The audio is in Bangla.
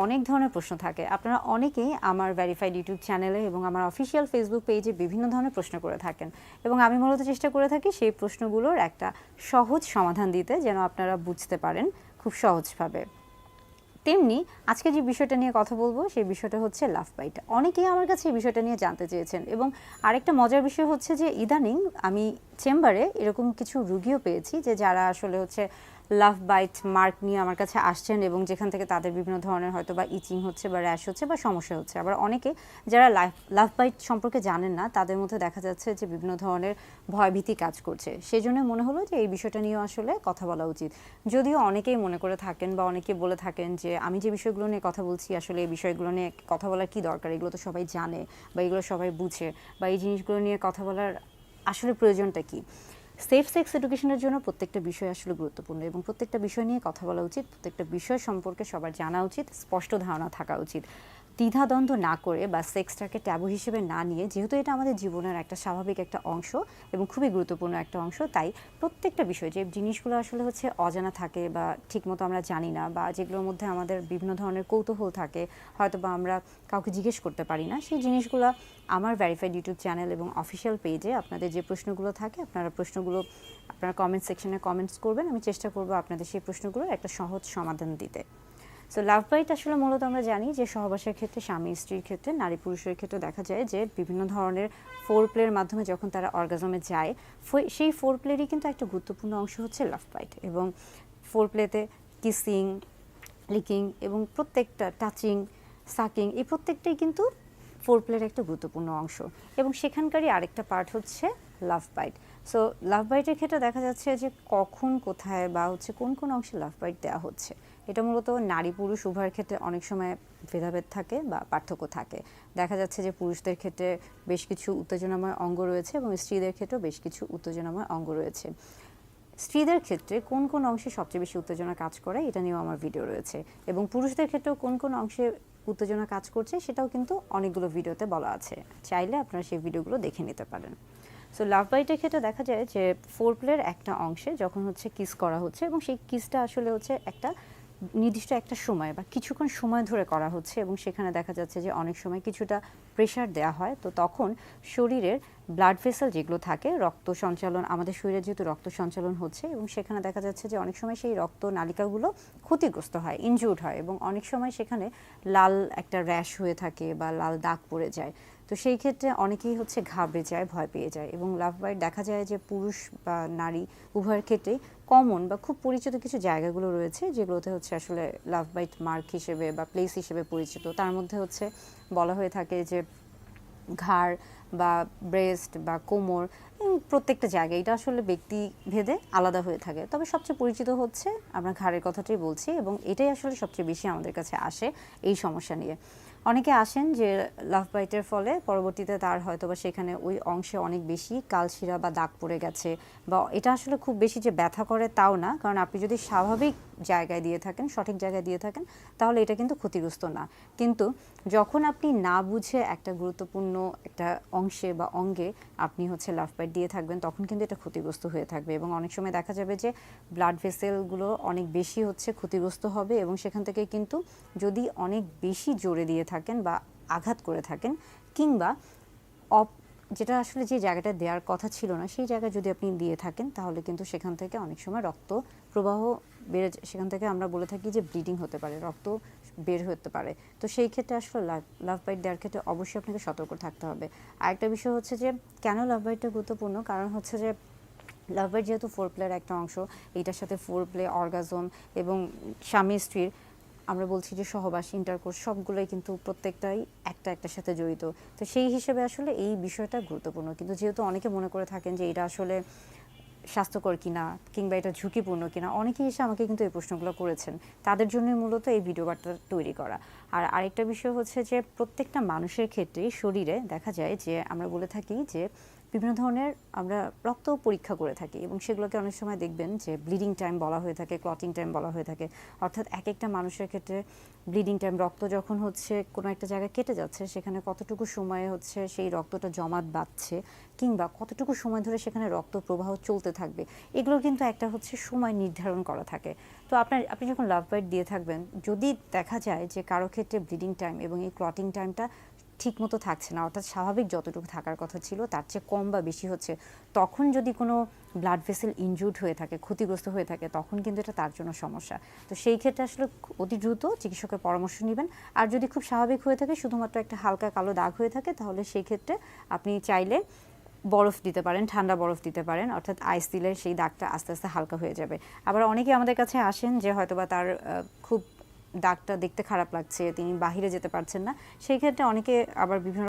অনেক ধরনের প্রশ্ন থাকে। আপনারা অনেকেই আমার ভেরিফাইড ইউটিউব চ্যানেলে এবং আমার অফিসিয়াল ফেসবুক পেজে বিভিন্ন ধরনের প্রশ্ন করে থাকেন এবং আমি মূলত চেষ্টা করে থাকি সেই প্রশ্নগুলোর একটা সহজ সমাধান দিতে, যেন আপনারা বুঝতে পারেন খুব সহজভাবে। তেমনি আজকে যে বিষয়টা নিয়ে কথা বলবো সেই বিষয়টা হচ্ছে লাভ বাইট। অনেকেই আমার কাছে এই বিষয়টা নিয়ে জানতে চেয়েছেন এবং আরেকটা মজার বিষয় হচ্ছে যে ইদানিং আমি চেম্বারে এরকম কিছু রুগীও পেয়েছি যে যারা আসলে হচ্ছে লাভ বাইট মার্ক নিয়ে আমার কাছে আসছেন এবং যেখান থেকে তাদের বিভিন্ন ধরনের হয়তো বা ইচিং হচ্ছে বা র্যাশ হচ্ছে বা সমস্যা হচ্ছে। আবার অনেকে যারা লাভ বাইট সম্পর্কে জানেন না তাদের মধ্যে দেখা যাচ্ছে যে বিভিন্ন ধরনের ভয়ভীতি কাজ করছে। সেই জন্য মনে হলো যে এই বিষয়টা নিয়েও আসলে কথা বলা উচিত। যদিও অনেকেই মনে করে থাকেন বা অনেকে বলে থাকেন যে আমি যে বিষয়গুলো নিয়ে কথা বলছি আসলে এই বিষয়গুলো নিয়ে কথা বলার কি দরকার, এগুলো তো সবাই জানে বা এগুলো সবাই বুঝে, বা এই জিনিসগুলো নিয়ে কথা বলার আসলে প্রয়োজনটা কি। সেফ সেক্স এডুকেশনের জন্য প্রত্যেকটা বিষয় আসলে গুরুত্বপূর্ণ এবং প্রত্যেকটা বিষয় নিয়ে কথা বলা উচিত। প্রত্যেকটা বিষয় সম্পর্কে সবার জানা উচিত, স্পষ্ট ধারণা থাকা উচিত। দ্বিধাদ্বন্দ্ব না করে বা সেক্সটাকে ট্যাবু হিসেবে না নিয়ে, যেহেতু এটা আমাদের জীবনের একটা স্বাভাবিক একটা অংশ এবং খুবই গুরুত্বপূর্ণ একটা অংশ, তাই প্রত্যেকটা বিষয় যে জিনিসগুলো আসলে হচ্ছে অজানা থাকে বা ঠিকমতো আমরা জানি না বা যেগুলোর মধ্যে আমাদের বিভিন্ন ধরনের কৌতূহল থাকে, হয়তো বা আমরা কাউকে জিজ্ঞেস করতে পারি না, সেই জিনিসগুলো আমার ভেরিফাইড ইউটিউব চ্যানেল এবং অফিসিয়াল পেজে আপনাদের যে প্রশ্নগুলো থাকে আপনারা প্রশ্নগুলো আপনারা কমেন্ট সেকশনে কমেন্টস করবেন। আমি চেষ্টা করব আপনাদের সেই প্রশ্নগুলোর একটা সহজ সমাধান দিতে। সো লাভ বাইট আসলে মূলত আমরা জানি যে সহবাসের ক্ষেত্রে, স্বামী স্ত্রীর ক্ষেত্রে, নারী পুরুষের ক্ষেত্রে দেখা যায় যে বিভিন্ন ধরনের ফোর প্লের মাধ্যমে যখন তারা অর্গাজমে যায়, সেই ফোর প্লেরই কিন্তু একটা গুরুত্বপূর্ণ অংশ হচ্ছে লাভ বাইট। এবং ফোর প্লেতে কিসিং, লিকিং এবং প্রত্যেকটা টাচিং, সাকিং, এই প্রত্যেকটাই কিন্তু ফোর প্লের একটা গুরুত্বপূর্ণ অংশ এবং সেখানকারই আরেকটা পার্ট হচ্ছে লাভ বাইট। সো লাভ বাইটের ক্ষেত্রে দেখা যাচ্ছে যে কখন, কোথায় বা হচ্ছে কোন কোন অংশে লাভ বাইট দেওয়া হচ্ছে, এটা মূলত নারী পুরুষ উভয়ের ক্ষেত্রে অনেক সময় ভেদাভেদ থাকে বা পার্থক্য থাকে। দেখা যাচ্ছে যে পুরুষদের ক্ষেত্রে বেশ কিছু উত্তেজনাময় অঙ্গ রয়েছে এবং স্ত্রীদের ক্ষেত্রেও বেশ কিছু উত্তেজনাময় অঙ্গ রয়েছে। স্ত্রীদের ক্ষেত্রে কোন কোন অংশে সবচেয়ে বেশি উত্তেজনা কাজ করে এটা নিয়েও আমার ভিডিও রয়েছে এবং পুরুষদের ক্ষেত্রেও কোন কোন অংশে উত্তেজনা কাজ করছে সেটাও কিন্তু অনেকগুলো ভিডিওতে বলা আছে, চাইলে আপনারা সেই ভিডিওগুলো দেখে নিতে পারেন। সো লাভ বাইটের ক্ষেত্রে দেখা যায় যে ফোর প্লের একটা অংশে যখন হচ্ছে কিস করা হচ্ছে এবং সেই কিসটা আসলে হচ্ছে একটা নির্দিষ্ট একটা সময় বা কিছুক্ষণ সময় ধরে করা হচ্ছে এবং সেখানে দেখা যাচ্ছে যে অনেক সময় কিছুটা প্রেশার দেওয়া হয়, তো তখন শরীরের ব্লাড ভেসেল যেগুলো থাকে, রক্ত সঞ্চালন, আমাদের শরীরে যেহেতু রক্ত সঞ্চালন হচ্ছে এবং সেখানে দেখা যাচ্ছে যে অনেক সময় সেই রক্ত নালিকাগুলো ক্ষতিগ্রস্ত হয়, ইনজুর্ড হয় এবং অনেক সময় সেখানে লাল একটা র্যাশ হয়ে থাকে বা লাল দাগ পড়ে যায়। তো সেই ক্ষেত্রে অনেকেই হচ্ছে ঘাবড়ে যায়, ভয় পেয়ে যায় এবং লাভ বাইট দেখা যায় যে পুরুষ বা নারী উভয়ের ক্ষেত্রেই কমন বা খুব পরিচিত কিছু জায়গাগুলো রয়েছে যেগুলোতে হচ্ছে আসলে লাভ বাইট মার্ক হিসেবে বা প্লেস হিসেবে পরিচিত। তার মধ্যে হচ্ছে বলা হয়ে থাকে যে ঘাড় বা ব্রেস্ট বা কোমর, প্রত্যেকটা জায়গায় এটা আসলে ব্যক্তি ভেদে আলাদা হয়ে থাকে, তবে সবচেয়ে পরিচিত হচ্ছে আমরা ঘাড়ের কথাটাই বলছি এবং এটাই আসলে সবচেয়ে বেশি আমাদের কাছে আসে এই সমস্যা নিয়ে। অনেকে আসেন যে লাভ বাইটের ফলে পরবর্তীতে তার হয়তো বা সেখানে ওই অংশে অনেক বেশি কালশিরা বা দাগ পড়ে গেছে, বা এটা আসলে খুব বেশি যে ব্যথা করে তাও না, কারণ আপনি যদি স্বাভাবিক জায়গায় দিয়ে থাকেন, সঠিক জায়গায় দিয়ে থাকেন, তাহলে এটা কিন্তু ক্ষতিগ্রস্ত না। কিন্তু যখন আপনি না বুঝে একটা গুরুত্বপূর্ণ একটা অংশে বা অঙ্গে আপনি হচ্ছে লাভ বাইট দিয়ে থাকবেন, তখন কিন্তু এটা ক্ষতিগ্রস্ত হয়ে থাকবে এবং অনেক সময় দেখা যাবে যে ব্লাড ভেসেলগুলো অনেক বেশি হচ্ছে ক্ষতিগ্রস্ত হবে এবং সেখান থেকে কিন্তু যদি অনেক বেশি জোরে দিয়ে থাকেন বা আঘাত করে থাকেন কিংবা যেটা আসলে যে জায়গাটা দেওয়ার কথা ছিল না সেই জায়গায় যদি আপনি দিয়ে থাকেন, তাহলে কিন্তু সেখান থেকে অনেক সময় রক্ত প্রবাহ বেড়ে, সেখান থেকে আমরা বলে থাকি যে ব্লিডিং হতে পারে, রক্ত বের হতে পারে। তো সেই ক্ষেত্রে আসলে লাভ বাইট দেওয়ার ক্ষেত্রে অবশ্যই আপনাকে সতর্ক থাকতে হবে। আরেকটা বিষয় হচ্ছে যে কেন লাভ বাইটটা গুরুত্বপূর্ণ, কারণ হচ্ছে যে লাভ বাইট যেহেতু ফোর প্লের একটা অংশ, এইটার সাথে ফোর প্লে, অর্গাজম এবং স্বামী স্ত্রীর আমরা বলছি যে সহবাস, ইন্টারকোর্স, সবগুলোই কিন্তু প্রত্যেকটাই একটা একটার সাথে জড়িত। তো সেই হিসেবে আসলে এই বিষয়টা গুরুত্বপূর্ণ, কিন্তু যেহেতু অনেকে মনে করে থাকেন যে এটা আসলে স্বাস্থ্যকর কিনা কিংবা এটা ঝুঁকিপূর্ণ কিনা, অনেকেই এসে আমাকে কিন্তু এই প্রশ্নগুলো করেছেন, তাদের জন্যই মূলত এই ভিডিও বার্তা তৈরি করা। আর আরেকটা বিষয় হচ্ছে যে প্রত্যেকটা মানুষের ক্ষেত্রেই শরীরে দেখা যায় যে আমরা বলে থাকি যে বিভিন্ন ধরনের আমরা রক্ত পরীক্ষা করে থাকি এবং সেগুলোকে অনেক সময় দেখবেন যে ব্লিডিং টাইম বলা হয়ে থাকে, ক্লটিং টাইম বলা হয়ে থাকে। অর্থাৎ এক একটা মানুষের ক্ষেত্রে ব্লিডিং টাইম, রক্ত যখন হচ্ছে কোনো একটা জায়গায় কেটে যাচ্ছে সেখানে কতটুকু সময়ে হচ্ছে সেই রক্তটা জমাট বাঁধছে কিংবা কতটুকু সময় ধরে সেখানে রক্ত প্রবাহ চলতে থাকবে, এগুলো কিন্তু একটা হচ্ছে সময় নির্ধারণ করা থাকে। তো আপনি যখন লাভ বাইট দিয়ে থাকবেন, যদি দেখা যায় যে কারো ক্ষেত্রে ব্লিডিং টাইম এবং এই ক্লটিং টাইমটা ঠিকমতো থাকছে না, অর্থাৎ স্বাভাবিক যতটুকু থাকার কথা ছিল তার চেয়ে কম বা বেশি হচ্ছে, তখন যদি কোনো ব্লাড ভেসেল ইনজুর্ড হয়ে থাকে, ক্ষতিগ্রস্ত হয়ে থাকে, তখন কিন্তু এটা তার জন্য সমস্যা। তো সেই ক্ষেত্রে আসলে অতি দ্রুত চিকিৎসকের পরামর্শ নেবেন। আর যদি খুব স্বাভাবিক হয়ে থাকে, শুধুমাত্র একটা হালকা কালো দাগ হয়ে থাকে, তাহলে সেই ক্ষেত্রে আপনি চাইলে বরফ দিতে পারেন, ঠান্ডা বরফ দিতে পারেন, অর্থাৎ আইস দিলে সেই দাগটা আস্তে আস্তে হালকা হয়ে যাবে। আবার অনেকে আমাদের কাছে আসেন যে হয়তোবা তার খুব দাগটা দেখতে খারাপ লাগছে, তিনি বাহিরে যেতে পারছেন না, সেই ক্ষেত্রে অনেকে আবার বিভিন্ন